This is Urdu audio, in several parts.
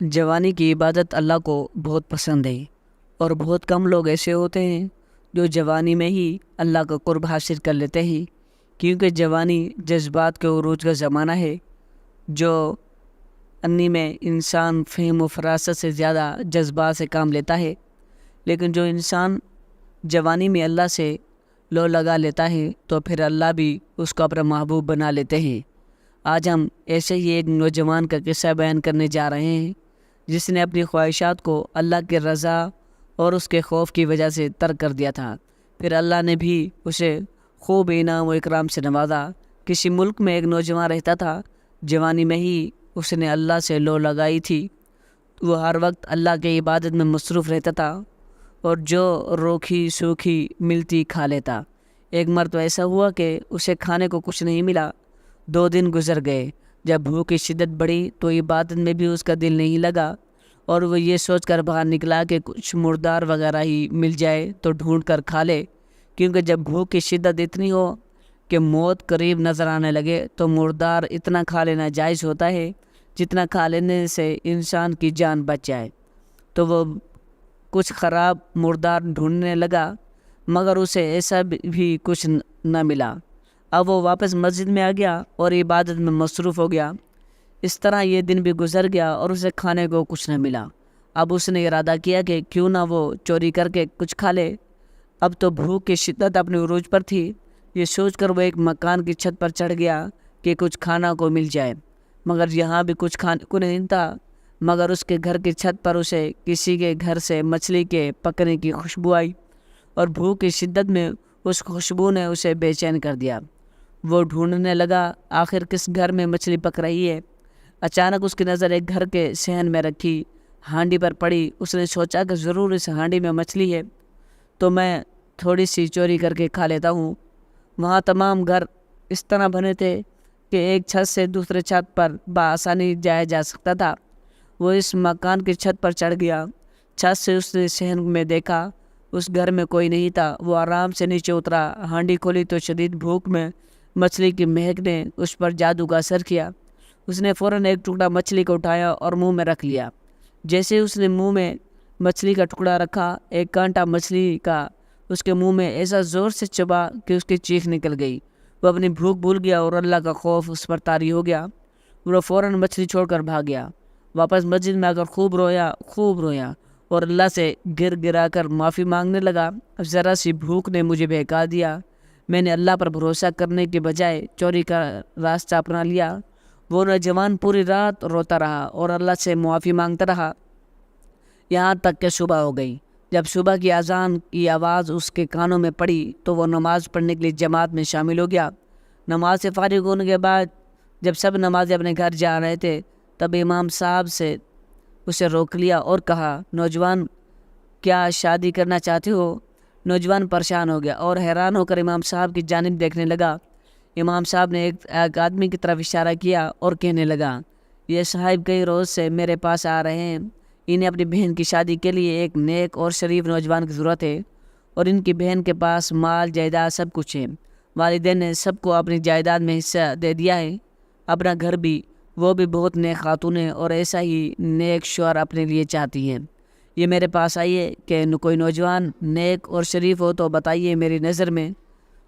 جوانی کی عبادت اللہ کو بہت پسند ہے، اور بہت کم لوگ ایسے ہوتے ہیں جو جوانی میں ہی اللہ کا قرب حاصل کر لیتے ہیں، کیونکہ جوانی جذبات کے عروج کا زمانہ ہے۔ جو انی میں انسان فہم و فراست سے زیادہ جذبات سے کام لیتا ہے، لیکن جو انسان جوانی میں اللہ سے لو لگا لیتا ہے تو پھر اللہ بھی اس کو اپنا محبوب بنا لیتے ہیں۔ آج ہم ایسے ہی ایک نوجوان کا قصہ بیان کرنے جا رہے ہیں جس نے اپنی خواہشات کو اللہ کی رضا اور اس کے خوف کی وجہ سے ترک کر دیا تھا۔ پھر اللہ نے بھی اسے خوب انعام و اکرام سے نوازا۔ کسی ملک میں ایک نوجوان رہتا تھا۔ جوانی میں ہی اس نے اللہ سے لو لگائی تھی۔ وہ ہر وقت اللہ کی عبادت میں مصروف رہتا تھا اور جو روکھی سوکھی ملتی کھا لیتا۔ ایک مرتبہ ایسا ہوا کہ اسے کھانے کو کچھ نہیں ملا۔ 2 دن گزر گئے۔ جب بھوک کی شدت بڑھی تو عبادت میں بھی اس کا دل نہیں لگا، اور وہ یہ سوچ کر باہر نکلا کہ کچھ مردار وغیرہ ہی مل جائے تو ڈھونڈ کر کھا لے، کیونکہ جب بھوک کی شدت اتنی ہو کہ موت قریب نظر آنے لگے تو مردار اتنا کھا لینا جائز ہوتا ہے جتنا کھا لینے سے انسان کی جان بچ جائے۔ تو وہ کچھ خراب مردار ڈھونڈنے لگا، مگر اسے ایسا بھی کچھ نہ ملا۔ اب وہ واپس مسجد میں آ گیا اور عبادت میں مصروف ہو گیا۔ اس طرح یہ دن بھی گزر گیا اور اسے کھانے کو کچھ نہ ملا۔ اب اس نے ارادہ کیا کہ کیوں نہ وہ چوری کر کے کچھ کھا لے۔ اب تو بھوک کی شدت اپنے عروج پر تھی۔ یہ سوچ کر وہ ایک مکان کی چھت پر چڑھ گیا کہ کچھ کھانا کو مل جائے، مگر یہاں بھی کچھ کھانے کو نہیں تھا۔ مگر اس کے گھر کی چھت پر اسے کسی کے گھر سے مچھلی کے پکنے کی خوشبو آئی، اور بھوک کی شدت میں اس خوشبو نے اسے بے چین کر دیا۔ وہ ڈھونڈنے لگا آخر کس گھر میں مچھلی پک رہی ہے۔ اچانک اس کی نظر ایک گھر کے صحن میں رکھی ہانڈی پر پڑی۔ اس نے سوچا کہ ضرور اس ہانڈی میں مچھلی ہے، تو میں تھوڑی سی چوری کر کے کھا لیتا ہوں۔ وہاں تمام گھر اس طرح بنے تھے کہ ایک چھت سے دوسرے چھت پر بآسانی جایا جا سکتا تھا۔ وہ اس مکان کی چھت پر چڑھ گیا۔ چھت سے اس نے صحن میں دیکھا، اس گھر میں کوئی نہیں تھا۔ وہ آرام سے نیچے اترا، ہانڈی کھولی تو شدید بھوک میں مچھلی کی مہک نے اس پر جادو کا اثر کیا۔ اس نے فوراً ایک ٹکڑا مچھلی کو اٹھایا اور منہ میں رکھ لیا۔ جیسے اس نے منہ میں مچھلی کا ٹکڑا رکھا، ایک کانٹا مچھلی کا اس کے منہ میں ایسا زور سے چبھا کہ اس کی چیخ نکل گئی۔ وہ اپنی بھوک بھول گیا اور اللہ کا خوف اس پر طاری ہو گیا۔ وہ فوراً مچھلی چھوڑ کر بھاگ گیا۔ واپس مسجد میں آ کر خوب رویا اور اللہ سے گر گرا کر معافی مانگنے لگا۔ اب ذرا سی بھوک نے مجھے بہکا دیا۔ میں نے اللہ پر بھروسہ کرنے کے بجائے چوری کا راستہ اپنا لیا۔ وہ نوجوان پوری رات روتا رہا اور اللہ سے معافی مانگتا رہا، یہاں تک کہ صبح ہو گئی۔ جب صبح کی اذان کی آواز اس کے کانوں میں پڑی تو وہ نماز پڑھنے کے لیے جماعت میں شامل ہو گیا۔ نماز سے فارغ ہونے کے بعد جب سب نمازی اپنے گھر جا رہے تھے، تب امام صاحب سے اسے روک لیا اور کہا، نوجوان کیا شادی کرنا چاہتے ہو؟ نوجوان پریشان ہو گیا اور حیران ہو کر امام صاحب کی جانب دیکھنے لگا۔ امام صاحب نے ایک آدمی کی طرف اشارہ کیا اور کہنے لگا، یہ صاحب کئی روز سے میرے پاس آ رہے ہیں۔ انہیں اپنی بہن کی شادی کے لیے ایک نیک اور شریف نوجوان کی ضرورت ہے، اور ان کی بہن کے پاس مال جائیداد سب کچھ ہے۔ والدین نے سب کو اپنی جائیداد میں حصہ دے دیا ہے، اپنا گھر بھی۔ وہ بھی بہت نیک خاتون ہے اور ایسا ہی نیک شوہر اپنے لیے چاہتی ہیں۔ یہ میرے پاس آئیے کہ کوئی نوجوان نیک اور شریف ہو تو بتائیے، میری نظر میں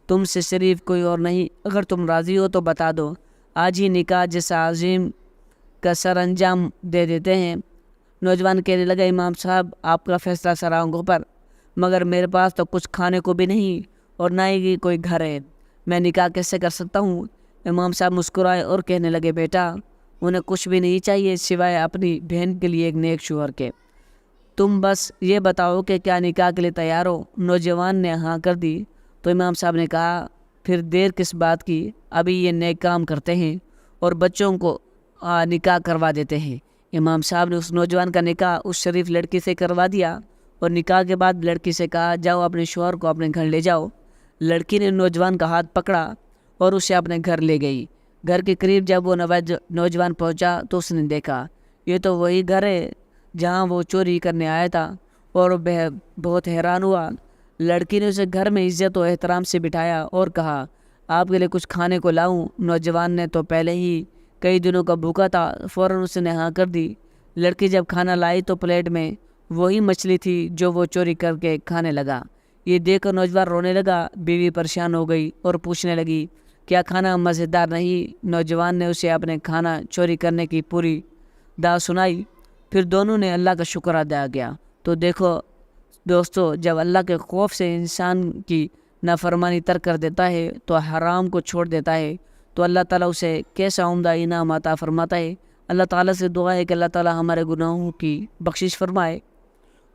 تم سے شریف کوئی اور نہیں۔ اگر تم راضی ہو تو بتا دو، آج ہی نکاح جیسا عظیم کا سر انجام دے دیتے ہیں۔ نوجوان کہنے لگا، امام صاحب آپ کا فیصلہ سر آنکھوں پر، مگر میرے پاس تو کچھ کھانے کو بھی نہیں اور نہ ہی کوئی گھر ہے، میں نکاح کیسے کر سکتا ہوں؟ امام صاحب مسکرائے اور کہنے لگے، بیٹا انہیں کچھ بھی نہیں چاہیے سوائے اپنی بہن کے لیے ایک نیک شوہر کے۔ تم بس یہ بتاؤ کہ کیا نکاح کے لیے تیار ہو؟ نوجوان نے ہاں کر دی تو امام صاحب نے کہا، پھر دیر کس بات کی، ابھی یہ نیک کام کرتے ہیں اور بچوں کو نکاح کروا دیتے ہیں۔ امام صاحب نے اس نوجوان کا نکاح اس شریف لڑکی سے کروا دیا اور نکاح کے بعد لڑکی سے کہا، جاؤ اپنے شوہر کو اپنے گھر لے جاؤ۔ لڑکی نے نوجوان کا ہاتھ پکڑا اور اسے اپنے گھر لے گئی۔ گھر کے قریب جب وہ نوجوان پہنچا تو اس نے دیکھا، یہ تو وہی گھر ہے جہاں وہ چوری کرنے آیا تھا، اور بہت حیران ہوا۔ لڑکی نے اسے گھر میں عزت و احترام سے بٹھایا اور کہا، آپ کے لیے کچھ کھانے کو لاؤں؟ نوجوان نے تو پہلے ہی کئی دنوں کا بھوکا تھا، فوراً اس نے ہاں کر دی۔ لڑکی جب کھانا لائی تو پلیٹ میں وہی مچھلی تھی جو وہ چوری کر کے کھانے لگا۔ یہ دیکھ کر نوجوان رونے لگا۔ بیوی پریشان ہو گئی اور پوچھنے لگی کیا کھانا مزیدار نہیں؟ نوجوان نے اسے اپنے کھانا چوری کرنے کی پوری داستان سنائی۔ پھر دونوں نے اللہ کا شکر ادا کیا۔ تو دیکھو دوستو، جب اللہ کے خوف سے انسان کی نافرمانی ترک کر دیتا ہے تو حرام کو چھوڑ دیتا ہے تو اللہ تعالیٰ اسے کیسا عمدہ انعام عطا فرماتا ہے۔ اللہ تعالیٰ سے دعا ہے کہ اللہ تعالیٰ ہمارے گناہوں کی بخشش فرمائے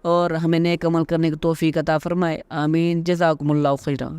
اور ہمیں نیک عمل کرنے کی توفیق عطا فرمائے۔ آمین۔ جزاکم اللہ خیرا۔